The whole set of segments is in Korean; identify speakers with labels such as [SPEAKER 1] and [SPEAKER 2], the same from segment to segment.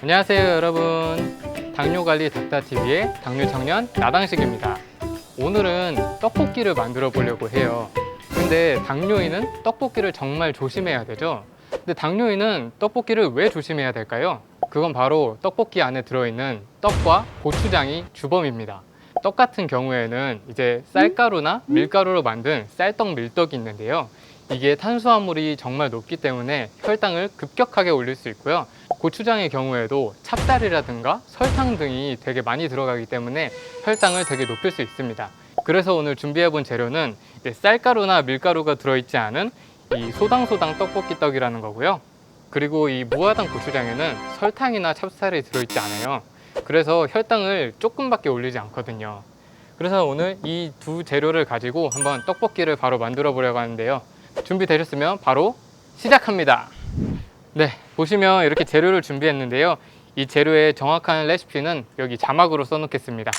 [SPEAKER 1] 안녕하세요 여러분, 당뇨관리 닥터TV의 당뇨청년 나당식입니다. 오늘은 떡볶이를 만들어 보려고 해요. 근데 당뇨인은 떡볶이를 정말 조심해야 되죠. 근데 당뇨인은 떡볶이를 왜 조심해야 될까요? 그건 바로 떡볶이 안에 들어있는 떡과 고추장이 주범입니다. 떡 같은 경우에는 이제 쌀가루나 밀가루로 만든 쌀떡 밀떡이 있는데요, 이게 탄수화물이 정말 높기 때문에 혈당을 급격하게 올릴 수 있고요. 고추장의 경우에도 찹쌀이라든가 설탕 등이 되게 많이 들어가기 때문에 혈당을 되게 높일 수 있습니다. 그래서 오늘 준비해 본 재료는 쌀가루나 밀가루가 들어있지 않은 이 소당소당 떡볶이 떡이라는 거고요. 그리고 이 무화당 고추장에는 설탕이나 찹쌀이 들어있지 않아요. 그래서 혈당을 조금밖에 올리지 않거든요. 그래서 오늘 이 두 재료를 가지고 한번 떡볶이를 바로 만들어 보려고 하는데요. 준비되셨으면 바로 시작합니다. 네, 보시면 이렇게 재료를 준비했는데요, 이 재료의 정확한 레시피는 여기 자막으로 써놓겠습니다.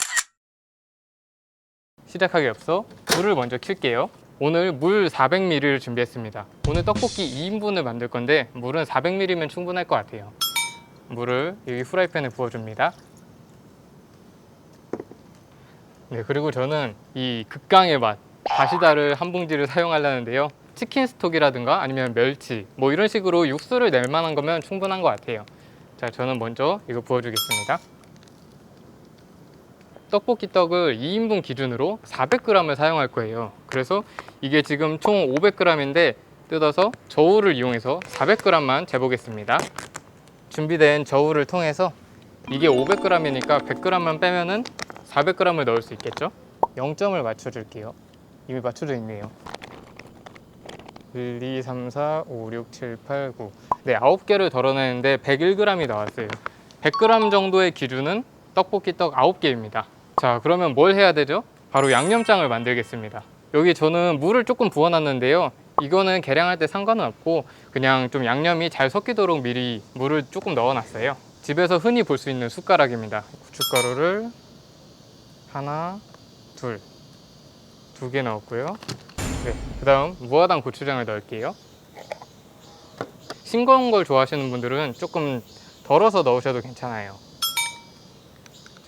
[SPEAKER 1] 시작하기 앞서 물을 먼저 킬게요. 오늘 물 400ml를 준비했습니다. 오늘 떡볶이 2인분을 만들 건데 물은 400ml면 충분할 것 같아요. 물을 여기 후라이팬에 부어줍니다. 네, 그리고 저는 이 극강의 맛 다시다를 한 봉지를 사용하려는데요, 치킨 스톡이라든가 아니면 멸치 뭐 이런 식으로 육수를 낼 만한 거면 충분한 것 같아요. 자, 저는 먼저 이거 부어주겠습니다. 떡볶이 떡을 2인분 기준으로 400g을 사용할 거예요. 그래서 이게 지금 총 500g인데 뜯어서 저울을 이용해서 400g만 재보겠습니다. 준비된 저울을 통해서 이게 500g이니까 100g만 빼면은 400g을 넣을 수 있겠죠? 0점을 맞춰줄게요. 이미 맞춰져 있네요. 1, 2, 3, 4, 5, 6, 7, 8, 9. 네, 9개를 덜어내는데 101g이 나왔어요. 100g 정도의 기준은 떡볶이 떡 9개입니다. 자, 그러면 뭘 해야 되죠? 바로 양념장을 만들겠습니다. 여기 저는 물을 조금 부어놨는데요, 이거는 계량할 때 상관은 없고 그냥 좀 양념이 잘 섞이도록 미리 물을 조금 넣어놨어요. 집에서 흔히 볼 수 있는 숟가락입니다. 고춧가루를 하나, 둘, 2개 넣었고요. 네, 그 다음 무화당 고추장을 넣을게요. 싱거운 걸 좋아하시는 분들은 조금 덜어서 넣으셔도 괜찮아요.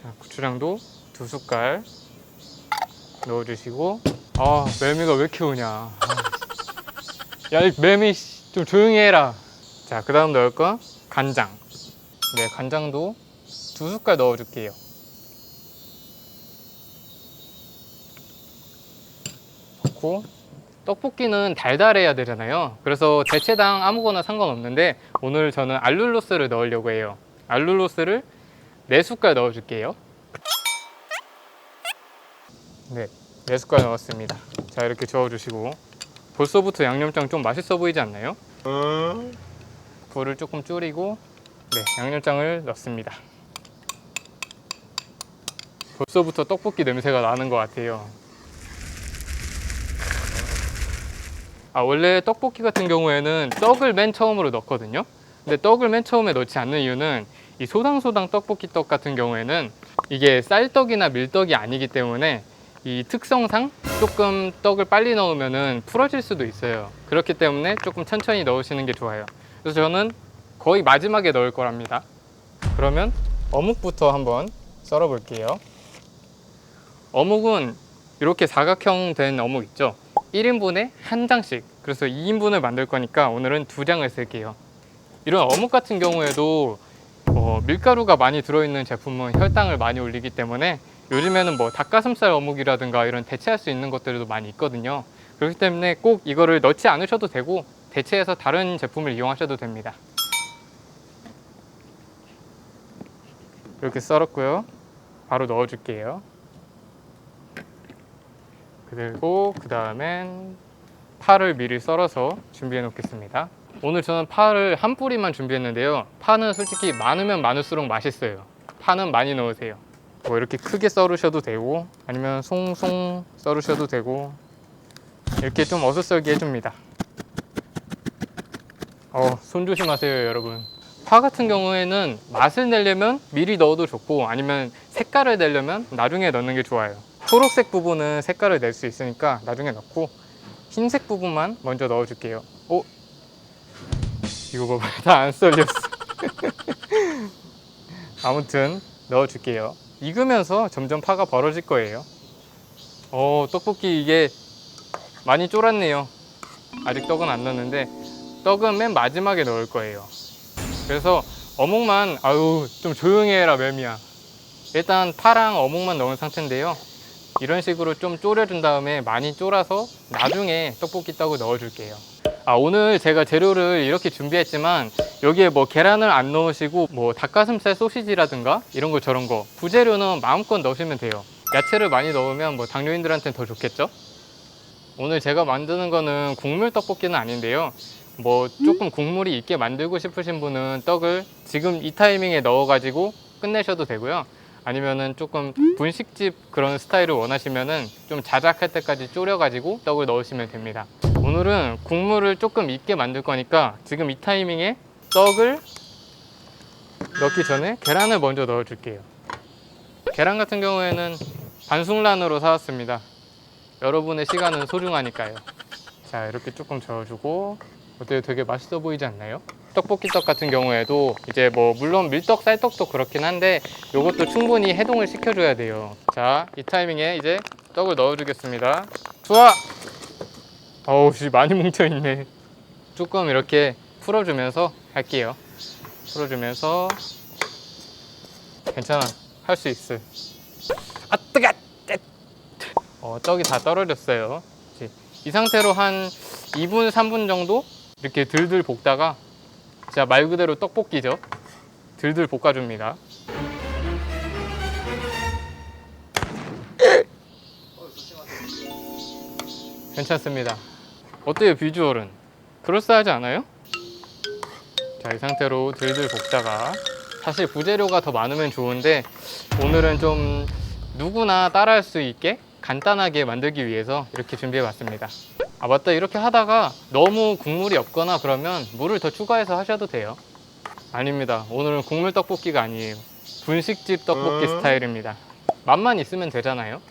[SPEAKER 1] 자, 고추장도 2숟갈 넣어주시고. 아, 매미가 왜 이렇게 우냐. 야, 이 매미 좀 조용히 해라. 자, 그 다음 넣을 건 간장. 네, 간장도 2숟갈 넣어줄게요. 넣고, 떡볶이는 달달해야 되잖아요. 그래서 대체당 아무거나 상관없는데 오늘 저는 알룰로스를 넣으려고 해요. 알룰로스를 4숟갈 넣어줄게요. 네, 4숟갈 넣었습니다. 자, 이렇게 저어주시고. 벌써부터 양념장 좀 맛있어 보이지 않나요? 불을 조금 줄이고, 네, 양념장을 넣습니다. 벌써부터 떡볶이 냄새가 나는 것 같아요. 원래 떡볶이 같은 경우에는 떡을 맨 처음으로 넣거든요. 근데 떡을 맨 처음에 넣지 않는 이유는 이 소당소당 떡볶이 떡 같은 경우에는 이게 쌀떡이나 밀떡이 아니기 때문에 이 특성상 조금 떡을 빨리 넣으면 풀어질 수도 있어요. 그렇기 때문에 조금 천천히 넣으시는 게 좋아요. 그래서 저는 거의 마지막에 넣을 거랍니다. 그러면 어묵부터 한번 썰어 볼게요. 어묵은 이렇게 사각형 된 어묵 있죠? 1인분에 한 장씩, 그래서 2인분을 만들 거니까 오늘은 2장을 쓸게요. 이런 어묵 같은 경우에도 밀가루가 많이 들어있는 제품은 혈당을 많이 올리기 때문에 요즘에는 뭐 닭가슴살 어묵이라든가 이런 대체할 수 있는 것들도 많이 있거든요. 그렇기 때문에 꼭 이거를 넣지 않으셔도 되고 대체해서 다른 제품을 이용하셔도 됩니다. 이렇게 썰었고요. 바로 넣어줄게요. 그리고 그 다음엔 파를 미리 썰어서 준비해 놓겠습니다. 오늘 저는 파를 한 뿌리만 준비했는데요, 파는 솔직히 많으면 많을수록 맛있어요. 파는 많이 넣으세요. 뭐 이렇게 크게 썰으셔도 되고 아니면 송송 썰으셔도 되고 이렇게 좀 어슷썰기 해줍니다. 손 조심하세요 여러분. 파 같은 경우에는 맛을 내려면 미리 넣어도 좋고 아니면 색깔을 내려면 나중에 넣는 게 좋아요. 초록색 부분은 색깔을 낼 수 있으니까 나중에 넣고 흰색 부분만 먼저 넣어줄게요. 이거 봐봐, 다 안 썰렸어. 아무튼 넣어줄게요. 익으면서 점점 파가 벌어질 거예요. 떡볶이 이게 많이 쫄았네요. 아직 떡은 안 넣었는데 떡은 맨 마지막에 넣을 거예요. 그래서 어묵만 좀 조용히 해라 매미야. 일단 파랑 어묵만 넣은 상태인데요. 이런 식으로 좀 졸여준 다음에 많이 졸아서 나중에 떡볶이 떡을 넣어줄게요. 오늘 제가 재료를 이렇게 준비했지만 여기에 뭐 계란을 안 넣으시고 뭐 닭가슴살 소시지라든가 이런 거 저런 거 부재료는 마음껏 넣으시면 돼요. 야채를 많이 넣으면 뭐 당뇨인들한테는 더 좋겠죠? 오늘 제가 만드는 거는 국물 떡볶이는 아닌데요. 뭐 조금 국물이 있게 만들고 싶으신 분은 떡을 지금 이 타이밍에 넣어가지고 끝내셔도 되고요. 아니면은 조금 분식집 그런 스타일을 원하시면은 좀 자작할 때까지 졸여가지고 떡을 넣으시면 됩니다. 오늘은 국물을 조금 있게 만들 거니까 지금 이 타이밍에 떡을 넣기 전에 계란을 먼저 넣어줄게요. 계란 같은 경우에는 반숙란으로 사왔습니다. 여러분의 시간은 소중하니까요. 자, 이렇게 조금 저어주고 어때요? 되게 맛있어 보이지 않나요? 떡볶이 떡 같은 경우에도 이제 뭐 물론 밀떡 쌀떡도 그렇긴 한데 이것도 충분히 해동을 시켜줘야 돼요. 자, 이 타이밍에 이제 떡을 넣어주겠습니다. 좋아! 많이 뭉쳐있네. 조금 이렇게 풀어주면서 할게요. 풀어주면서 괜찮아, 할 수 있어. 뜨거! 떡이 다 떨어졌어요. 이 상태로 한 2분, 3분 정도 이렇게 들들 볶다가 진짜 말 그대로 떡볶이죠. 들들 볶아줍니다. 괜찮습니다. 어때요, 비주얼은? 그럴싸하지 않아요? 자, 이 상태로 들들 볶다가 사실 부재료가 더 많으면 좋은데 오늘은 좀 누구나 따라할 수 있게 간단하게 만들기 위해서 이렇게 준비해 봤습니다. 맞다, 이렇게 하다가 너무 국물이 없거나 그러면 물을 더 추가해서 하셔도 돼요. 아닙니다, 오늘은 국물 떡볶이가 아니에요. 분식집 떡볶이 스타일입니다. 맛만 있으면 되잖아요.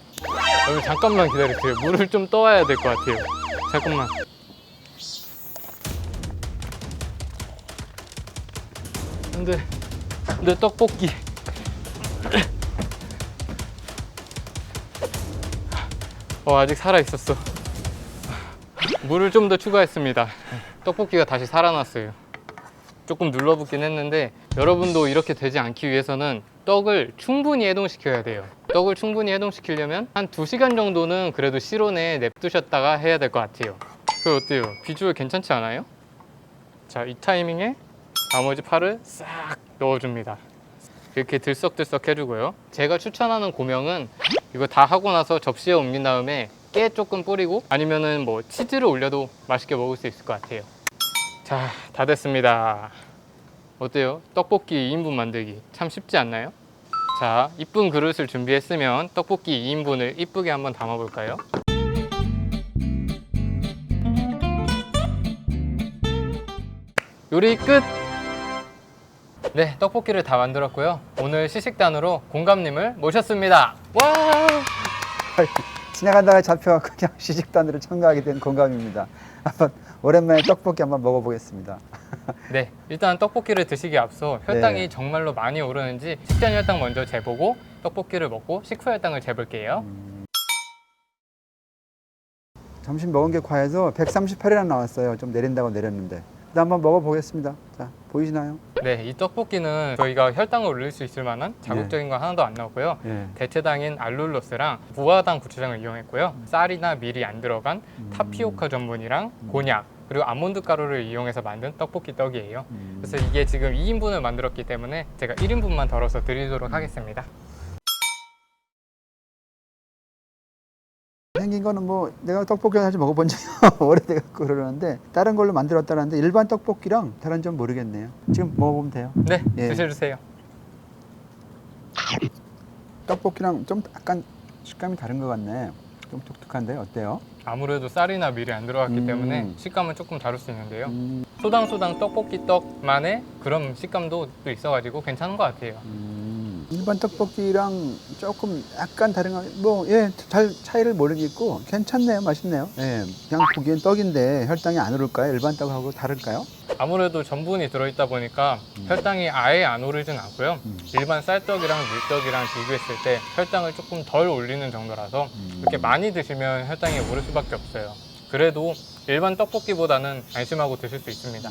[SPEAKER 1] 여러분 잠깐만 기다리세요. 물을 좀 떠와야 될 것 같아요. 잠깐만. 근데 떡볶이 아직 살아있었어. 물을 좀 더 추가했습니다. 떡볶이가 다시 살아났어요. 조금 눌러붙긴 했는데 여러분도 이렇게 되지 않기 위해서는 떡을 충분히 해동시켜야 돼요. 떡을 충분히 해동시키려면 한 2시간 정도는 그래도 실온에 냅두셨다가 해야 될 것 같아요. 어때요? 비주얼 괜찮지 않아요? 자, 이 타이밍에 나머지 파를 싹 넣어줍니다. 이렇게 들썩들썩 해주고요. 제가 추천하는 고명은 이거 다 하고 나서 접시에 옮긴 다음에 깨 조금 뿌리고 아니면은 뭐 치즈를 올려도 맛있게 먹을 수 있을 것 같아요. 자, 다 됐습니다. 어때요? 떡볶이 2인분 만들기 참 쉽지 않나요? 자, 이쁜 그릇을 준비했으면 떡볶이 2인분을 이쁘게 한번 담아 볼까요? 요리 끝! 네, 떡볶이를 다 만들었고요. 오늘 시식단으로 공감님을 모셨습니다. 와!
[SPEAKER 2] 지나가다가 잡혀갖고 그냥 시식단으로 참가하게 된 공감입니다. 한번 오랜만에 떡볶이 한번 먹어보겠습니다.
[SPEAKER 1] 네, 일단 떡볶이를 드시기 앞서 혈당이
[SPEAKER 2] 네.
[SPEAKER 1] 정말로 많이 오르는지 식전 혈당 먼저 재보고 떡볶이를 먹고 식후 혈당을 재볼게요.
[SPEAKER 2] 점심 먹은 게 과해서 138이나 나왔어요. 좀 내린다고 내렸는데. 일단 한번 먹어보겠습니다. 자, 보이시나요?
[SPEAKER 1] 네, 이 떡볶이는 저희가 혈당을 올릴 수 있을 만한 자극적인 거 하나도 안 넣었고요.
[SPEAKER 2] 예.
[SPEAKER 1] 대체당인 알룰로스랑 무화당 고추장을 이용했고요. 쌀이나 밀이 안 들어간 타피오카 전분이랑 곤약 그리고 아몬드 가루를 이용해서 만든 떡볶이 떡이에요. 그래서 이게 지금 2인분을 만들었기 때문에 제가 1인분만 덜어서 드리도록 하겠습니다.
[SPEAKER 2] 생긴 거는 뭐 내가 떡볶이 사실 먹어본 적이 오래돼갖고 그러는데 다른 걸로 만들었다는데 일반 떡볶이랑 다른 점 모르겠네요. 지금 먹어보면 돼요.
[SPEAKER 1] 네,
[SPEAKER 2] 예.
[SPEAKER 1] 드셔주세요.
[SPEAKER 2] 떡볶이랑 좀 약간 식감이 다른 것 같네. 좀 독특한데 어때요?
[SPEAKER 1] 아무래도 쌀이나 밀이 안 들어갔기 때문에 식감은 조금 다를 수 있는데요.
[SPEAKER 2] 음,
[SPEAKER 1] 소당소당 떡볶이 떡만의 그런 식감도 또 있어가지고 괜찮은 것 같아요.
[SPEAKER 2] 일반 떡볶이랑 조금 약간 다른 거, 뭐, 예, 잘 차이를 모르겠고, 괜찮네요. 맛있네요. 예, 그냥 보기엔 떡인데 혈당이 안 오를까요? 일반 떡하고 다를까요?
[SPEAKER 1] 아무래도 전분이 들어있다 보니까 혈당이 아예 안 오르진 않고요. 일반 쌀떡이랑 밀떡이랑 비교했을 때 혈당을 조금 덜 올리는 정도라서 그렇게 많이 드시면 혈당이 오를 수밖에 없어요. 그래도 일반 떡볶이보다는 안심하고 드실 수 있습니다.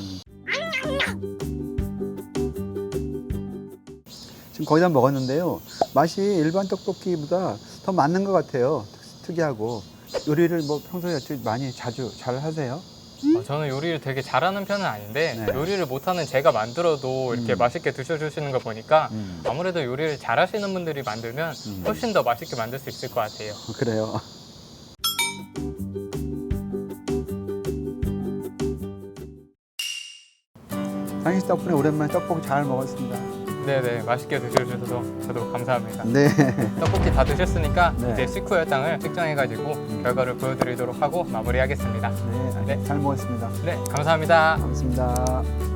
[SPEAKER 2] 지금 거의 다 먹었는데요. 맛이 일반 떡볶이보다 더 맞는 것 같아요. 특이하고. 요리를 뭐 평소에 많이 자주 잘 하세요?
[SPEAKER 1] 저는 요리를 되게 잘하는 편은 아닌데
[SPEAKER 2] 네.
[SPEAKER 1] 요리를 못하는 제가 만들어도 이렇게 맛있게 드셔주시는 거 보니까 아무래도 요리를 잘하시는 분들이 만들면 훨씬 더 맛있게 만들 수 있을 것 같아요.
[SPEAKER 2] 그래요. 상희 씨 덕분에 오랜만에 떡볶이 잘 먹었습니다.
[SPEAKER 1] 네네, 맛있게 드셔주셔서 저도 감사합니다.
[SPEAKER 2] 네.
[SPEAKER 1] 떡볶이 다 드셨으니까
[SPEAKER 2] 네.
[SPEAKER 1] 이제 식후 혈당을 측정해가지고 결과를 보여드리도록 하고 마무리하겠습니다.
[SPEAKER 2] 네,
[SPEAKER 1] 네.
[SPEAKER 2] 잘 먹었습니다.
[SPEAKER 1] 네, 감사합니다.
[SPEAKER 2] 고맙습니다.